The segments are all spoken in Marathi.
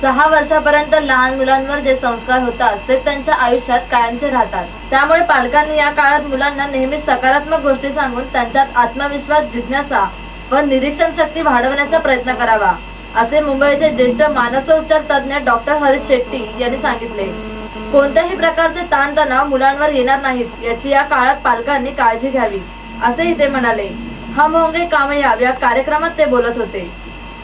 6 वर्षापर्यंत लहान मुलांवर जे संस्कार होतात ते त्यांच्या आयुष्यात कायमचे राहतात। त्यामुळे पालकांनी या काळात मुलांना नेहमी सकारात्मक गोष्टी सांगून त्यांच्यात आत्मविश्वास, जिज्ञासा व निरीक्षण शक्ती वाढवण्याचा प्रयत्न करावा, असे मुंबईचे ज्येष्ठ मानसोपचार तज्ञ डॉक्टर हरीश शेट्टी यांनी सांगितले। कोणत्याही प्रकारचे ताणतणाव मुलांवर येणार नाहीत याची या काळात पालकांनी काळजी घ्यावी, असेही ते म्हणाले। हम होंगे कामयाब या कार्यक्रमात ते बोलत होते।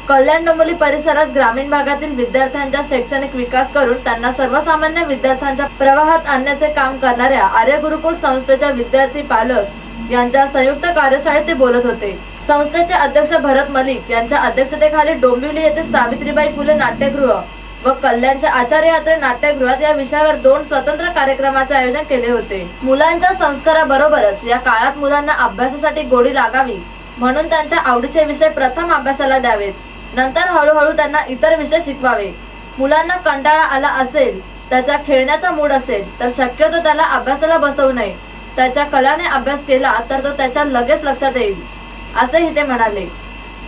कल्याण डोंबिवली परिसरात ग्रामीण भागातील विद्यार्थ्यांचा शैक्षणिक विकास करून त्यांना सर्वसामान्य विद्यार्थ्यांच्या प्रवाहात आणण्याचे काम करणाऱ्या आर्य गुरुकुल संस्थेच्या विद्यार्थी पालक यांच्या संयुक्त कार्यशाळेत ते बोलत होते। संस्थेचे अध्यक्ष भरत मलिक यांच्या अध्यक्षतेखाली डोंबिवली येथे सावित्रीबाई फुले नाट्यगृह व कल्याणच्या आचार्य यात्रे नाट्यगृहात या विषयावर 2 स्वतंत्र कार्यक्रमाचे आयोजन केले होते। मुलांच्या संस्काराबरोबरच या काळात मुलांना अभ्यासासाठी गोडी लागावी म्हणून त्यांच्या आवडीचे विषय प्रथम अभ्यासाला द्यावेत, नंतर हळूहळू त्यांना इतर विषय शिकवावे। मुलांना कंटाळा आला असेल, त्याचा खेळण्याचा मूड असेल तर शक्यतो त्याला अभ्यासाला बसवू नये। त्याच्या कलाने अभ्यास केला तर तो त्याच्या लगेच लक्षात येईल, असेही ते म्हणाले।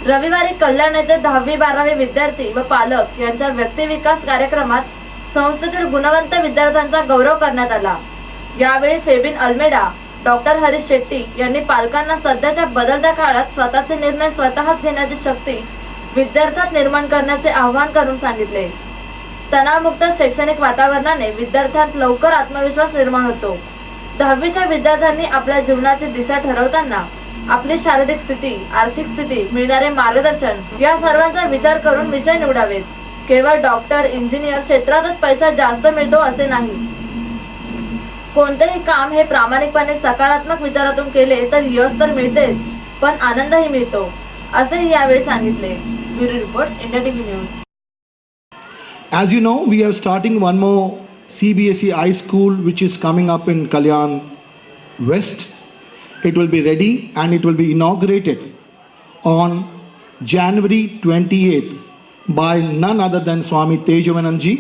रविवारी कल्याण येथे 10वी-12वी विद्यार्थी व पालक यांच्या व्यक्तिविकास कार्यक्रमात संस्थेतील गुणवंत विद्यार्थ्यांचा गौरव करण्यात आला। यावेळी फेबिन अल्मेडा, डॉक्टर हरीश शेट्टी यांनी पालकांना सध्याच्या बदलत्या काळात स्वतःचे निर्णय स्वतःच घेण्याची शक्ती विद्यार्थ्यात निर्माण करण्याचे आवाहन करून सांगितले। तणावमुक्त शैक्षणिक वातावरणाने विद्यार्थ्यांत लवकर आत्मविश्वास निर्माण होतो। 10वीच्या विद्यार्थ्यांनी आपल्या जीवनाची दिशा ठरवताना आपली शारीरिक स्थिती, आर्थिक स्थिती, मिळणारे मार्गदर्शन या सर्वांचा विचार करून विषय निवडावेत। केवळ डॉक्टर, इंजिनियर क्षेत्रातच पैसा जास्त मिळतो असे नाही। कोणतेही काम हे प्रामाणिकपणे सकारात्मक विचारातून केले तर यश तर मिळतेच, पण आनंदही मिळतो, असेही यावेळी सांगितले। Bureau report, India TV news. As you know, we are starting one more CBSE high school which is coming up in Kalyan West. It will be ready and it will be inaugurated on January 28th by none other than Swami Tejavananji.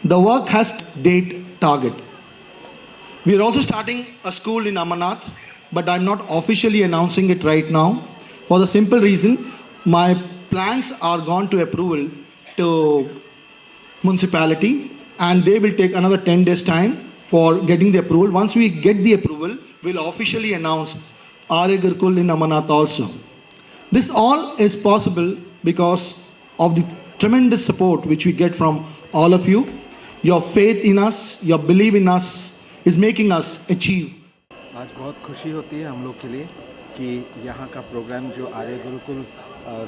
The work has date target. We are also starting a school in Amarnath, but I'm not officially announcing it right now for the simple reason my plans are gone to approval to municipality and they will take another 10 days time for getting the approval. Once we get the approval, we'll officially announce Arya Gurukul in Amarnath also. This all is possible because of the tremendous support which we get from all of you. Your faith in us, your belief in us is making us achieve. आज बहुत खुशी होती है हम लोग के लिए कि यहाँ का प्रोग्राम जो आर्य गुरुकुल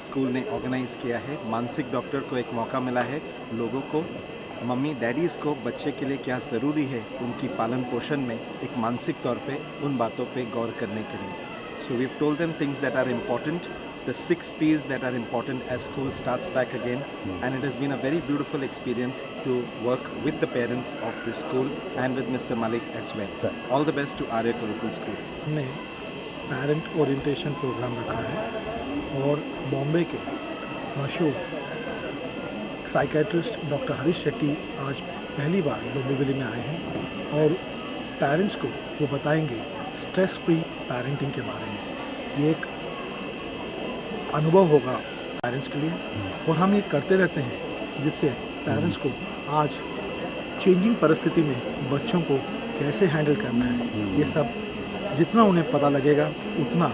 स्कूल ने ऑर्गेनाइज़ किया है, मानसिक डॉक्टर को एक मौका मिला है लोगों को, मम्मी डैडीज़ को बच्चे के लिए क्या ज़रूरी है उनकी पालन पोषण में एक मानसिक तौर पे उन बातों पे गौर करने के लिए। So we told them things that are important, the 6 P's that are important as school starts back again, and it has been a very beautiful experience to work with the parents of this school and with Mr. Malik as well. All the best to Arya Gurukul School. हमने पेरेंट ओरिएंटेशन प्रोग्राम रखा है और बॉम्बे के मशहूर साइकेट्रिस्ट डॉक्टर हरीश शेट्टी आज पहली बार डोंबिवली में आए हैं और पेरेंट्स को वो बताएंगे स्ट्रेस फ्री पेरेंटिंग के बारे में। ये एक अनुभव होगा पेरेंट्स के लिए और हम ये करते रहते हैं जिससे पेरेंट्स को आज चेंजिंग परिस्थिति में बच्चों को कैसे हैंडल करना है, ये सब जितना उन्हें पता लगेगा उतना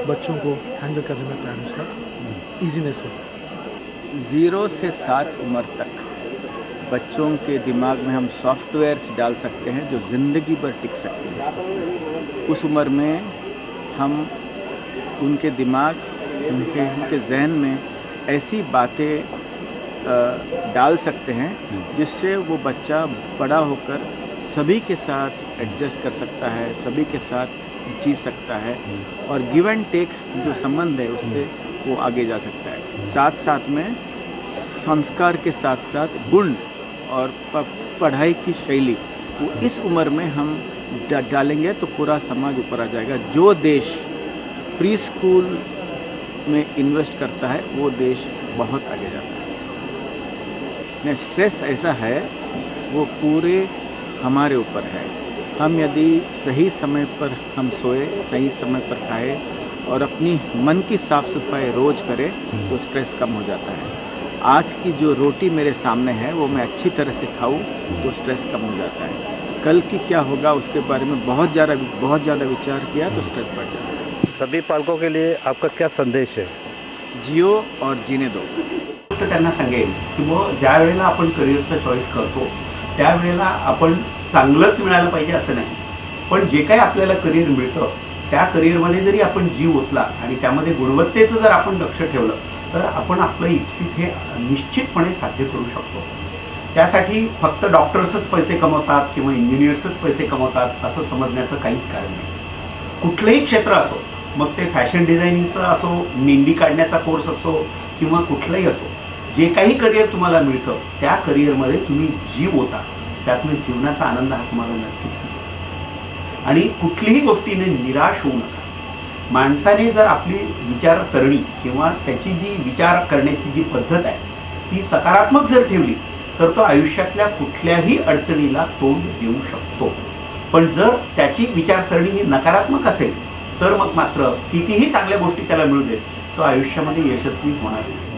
बच्चों को हैंडल करने में पेरेंट्स का ईजीनेस होगा। 0 से 7 उम्र तक बच्चों के दिमाग में हम सॉफ्टवेयर्स डाल सकते हैं जो ज़िंदगी भर टिक सकते हैं। उस उम्र में हम उनके दिमाग, उनके जहन में ऐसी बातें डाल सकते हैं जिससे वो बच्चा बड़ा होकर सभी के साथ एडजस्ट कर सकता है, सभी के साथ जी सकता है और गिव एंड टेक जो संबंध है उससे वो आगे जा सकता है। साथ साथ में संस्कार के साथ साथ गुण और पढ़ाई की शैली वो इस उम्र में हम डालेंगे तो पूरा समाज ऊपर आ जाएगा। जो देश प्री स्कूल में इन्वेस्ट करता है वो देश बहुत आगे जाता है। स्ट्रेस ऐसा है वो पूरे हमारे ऊपर है। हम यदि सही समय पर हम सोए, सही समय पर खाए और अपनी मन की साफ़ सफाई रोज़ करें तो स्ट्रेस कम हो जाता है। आज की जो रोटी मेरे सामने है वो मैं अच्छी तरह से खाऊं तो स्ट्रेस कम हो जाता है। कल की क्या होगा उसके बारे में बहुत ज़्यादा विचार किया तो स्ट्रेस बढ़ जाता है। सभी पालकों के लिए आपका क्या संदेश है? जियो और जीने दो। तर त्यांना सांगेल की मग ज्या वेळेला आपण करिअरचा चॉईस करतो त्यावेळेला आपण चांगलंच मिळालं पाहिजे असं नाही, पण जे काही आपल्याला करिअर मिळतं त्या करिअरमध्ये जरी आपण जीव ओतला आणि त्यामध्ये गुणवत्तेचं जर आपण लक्ष ठेवलं तर आपण आपलं इप्सित हे निश्चितपणे साध्य करू शकतो। त्यासाठी फक्त डॉक्टर्सच पैसे कमवतात किंवा इंजिनियर्सच पैसे कमवतात असं समजण्याचं काहीच कारण नाही। कुठलंही क्षेत्र असो, मग ते फॅशन डिझायनिंगचं असो, मेंदी काढण्याचा कोर्स असो किंवा कुठलंही असो, जे काही करिअर तुम्हाला मिळतं त्या करिअरमध्ये तुम्ही जीव ओता, त्यातनं जीवनाचा आनंद हा तुम्हाला नक्कीच मिळेल। आणि कुठलीही गोष्टीने निराश होऊ नका। माणसाने जर आपली विचारसरणी किंवा त्याची जी विचार करण्याची जी पद्धत आहे ती सकारात्मक जर ठेवली तर तो आयुष्यातल्या कुठल्याही अडचणीला तोंड देऊ शकतो, पण जर त्याची विचारसरणी ही नकारात्मक असेल तर मग मात्र कितीही चांगल्या गोष्टी त्याला मिळू देत तो आयुष्यामध्ये यशस्वी होणार नाही।